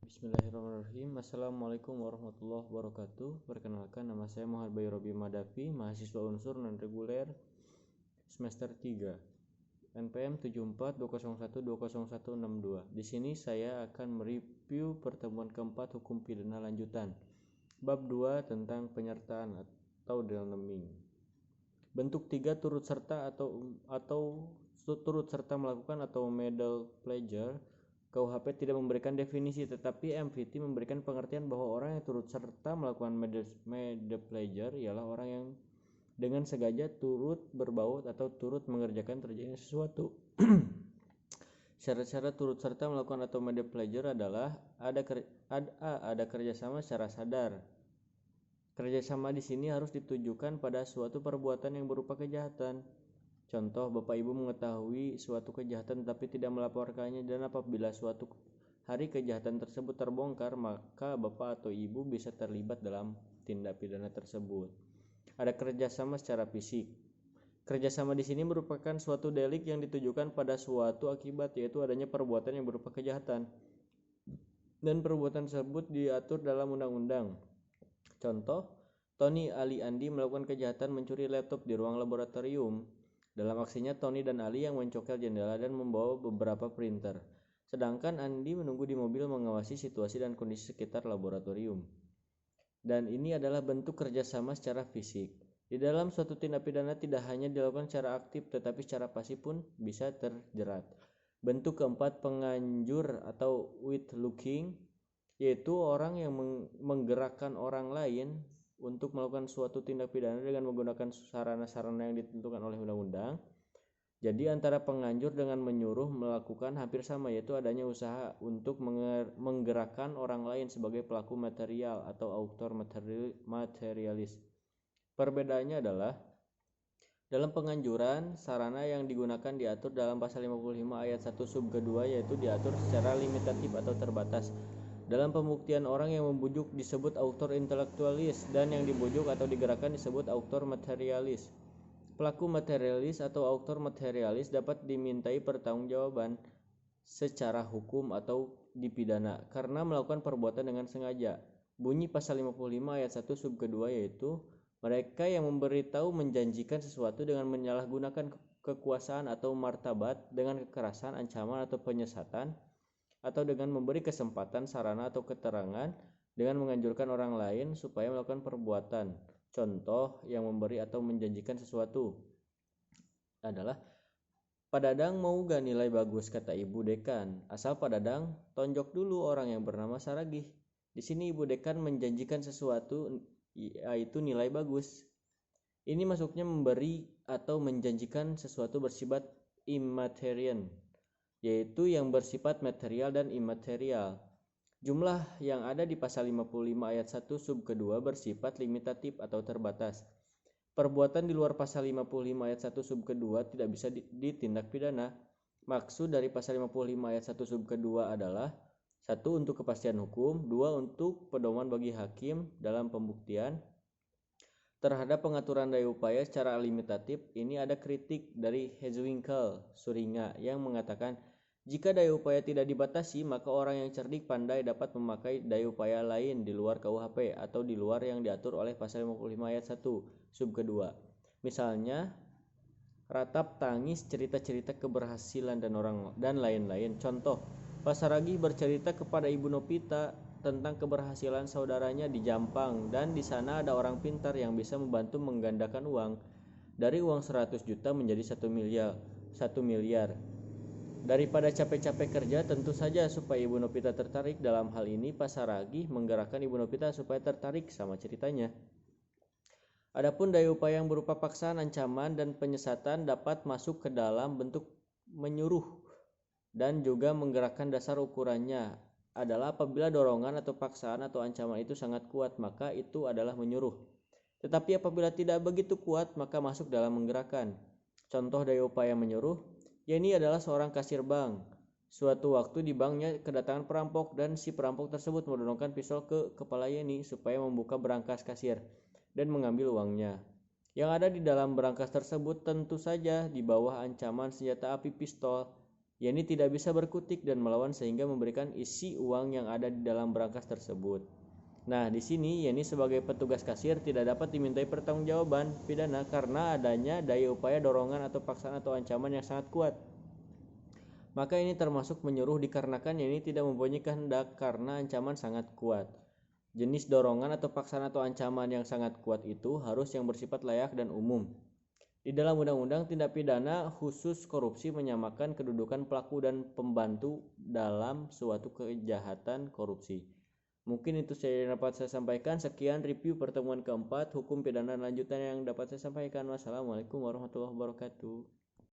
Bismillahirrahmanirrahim. Assalamualaikum warahmatullahi wabarakatuh. Perkenalkan, nama saya Muhammad Bayu Robi Madafi, mahasiswa unsur non-reguler semester 3, NPM 7420120162. Di sini saya akan mereview pertemuan keempat hukum pidana lanjutan, bab 2 tentang penyertaan atau naming. Bentuk 3 turut serta atau turut serta melakukan atau medal pleasure. KUHP tidak memberikan definisi, tetapi MVT memberikan pengertian bahwa orang yang turut serta melakukan medal pleasure ialah orang yang dengan sengaja turut berbaut atau turut mengerjakan terjadinya sesuatu. Syarat-syarat turut serta melakukan atau medal pleasure adalah ada kerjasama secara sadar. Kerjasama di sini harus ditujukan pada suatu perbuatan yang berupa kejahatan. Contoh, Bapak Ibu mengetahui suatu kejahatan tetapi tidak melaporkannya, dan apabila suatu hari kejahatan tersebut terbongkar, maka Bapak atau Ibu bisa terlibat dalam tindak pidana tersebut. Ada kerjasama secara fisik. Kerjasama di sini merupakan suatu delik yang ditujukan pada suatu akibat, yaitu adanya perbuatan yang berupa kejahatan, dan perbuatan tersebut diatur dalam undang-undang. Contoh, Tony, Ali, Andi melakukan kejahatan mencuri laptop di ruang laboratorium. Dalam aksinya, Tony dan Ali yang mencokel jendela dan membawa beberapa printer, sedangkan Andi menunggu di mobil mengawasi situasi dan kondisi sekitar laboratorium. Dan ini adalah bentuk kerjasama secara fisik. Di dalam suatu tindak pidana tidak hanya dilakukan secara aktif, tetapi secara pasif pun bisa terjerat. Bentuk keempat, penganjur atau with looking, yaitu orang yang menggerakkan orang lain untuk melakukan suatu tindak pidana dengan menggunakan sarana-sarana yang ditentukan oleh undang-undang. Jadi antara penganjur dengan menyuruh melakukan hampir sama, yaitu adanya usaha untuk menggerakkan orang lain sebagai pelaku material atau autor materialis. Perbedaannya adalah dalam penganjuran, sarana yang digunakan diatur dalam pasal 55 ayat 1 sub kedua, yaitu diatur secara limitatif atau terbatas. Dalam pembuktian, orang yang membujuk disebut autor intelektualis, dan yang dibujuk atau digerakkan disebut autor materialis. Pelaku materialis atau autor materialis dapat dimintai pertanggungjawaban secara hukum atau dipidana karena melakukan perbuatan dengan sengaja. Bunyi pasal 55 ayat 1 sub kedua, yaitu mereka yang memberitahu menjanjikan sesuatu dengan menyalahgunakan kekuasaan atau martabat dengan kekerasan, ancaman atau penyesatan, atau dengan memberi kesempatan, sarana atau keterangan dengan menganjurkan orang lain supaya melakukan perbuatan. Contoh yang memberi atau menjanjikan sesuatu adalah, Pak Dadang mau gak nilai bagus, kata Ibu Dekan. Asal Pak Dadang tonjok dulu orang yang bernama Saragih. Di sini Ibu Dekan menjanjikan sesuatu, yaitu nilai bagus. Ini masuknya memberi atau menjanjikan sesuatu bersifat immaterial, yaitu yang bersifat material dan imaterial. Jumlah yang ada di pasal 55 ayat 1 sub kedua bersifat limitatif atau terbatas. Perbuatan di luar pasal 55 ayat 1 sub kedua tidak bisa ditindak pidana. Maksud dari pasal 55 ayat 1 sub kedua adalah: 1. Untuk kepastian hukum, 2. Untuk pedoman bagi hakim dalam pembuktian terhadap pengaturan daya upaya secara limitatif. Ini ada kritik dari Hezwinkel Suringa yang mengatakan, jika daya upaya tidak dibatasi, maka orang yang cerdik pandai dapat memakai daya upaya lain di luar KUHP atau di luar yang diatur oleh pasal 55 ayat 1 sub kedua. Misalnya, ratap tangis, cerita-cerita keberhasilan dan lain-lain. Contoh, Pak Saragih bercerita kepada Ibu Nopita tentang keberhasilan saudaranya di Jampang, dan di sana ada orang pintar yang bisa membantu menggandakan uang dari uang 100 juta menjadi 1 miliar. Daripada capek-capek kerja, tentu saja supaya Ibu Nopita tertarik. Dalam hal ini Pak Saragih menggerakkan Ibu Nopita supaya tertarik sama ceritanya. Adapun daya upaya yang berupa paksaan, ancaman, dan penyesatan dapat masuk ke dalam bentuk menyuruh, dan juga menggerakkan. Dasar ukurannya adalah apabila dorongan atau paksaan atau ancaman itu sangat kuat, maka itu adalah menyuruh. Tetapi apabila tidak begitu kuat, maka masuk dalam menggerakkan. Contoh daya upaya menyuruh, Yeni adalah seorang kasir bank. Suatu waktu di banknya kedatangan perampok, dan si perampok tersebut mendorongkan pistol ke kepala Yeni supaya membuka berangkas kasir dan mengambil uangnya. Yang ada di dalam berangkas tersebut tentu saja di bawah ancaman senjata api pistol. Yani tidak bisa berkutik dan melawan sehingga memberikan isi uang yang ada di dalam berangkas tersebut. Nah, di sini Yani sebagai petugas kasir tidak dapat dimintai pertanggungjawaban pidana karena adanya daya upaya dorongan atau paksaan atau ancaman yang sangat kuat. Maka ini termasuk menyuruh dikarenakan Yani tidak mempunyai kehendak karena ancaman sangat kuat. Jenis dorongan atau paksaan atau ancaman yang sangat kuat itu harus yang bersifat layak dan umum. Di dalam Undang-Undang Tindak Pidana Khusus Korupsi menyamakan kedudukan pelaku dan pembantu dalam suatu kejahatan korupsi. Mungkin itu saja yang dapat saya sampaikan. Sekian review pertemuan keempat hukum pidana lanjutan yang dapat saya sampaikan. Wassalamualaikum warahmatullahi wabarakatuh.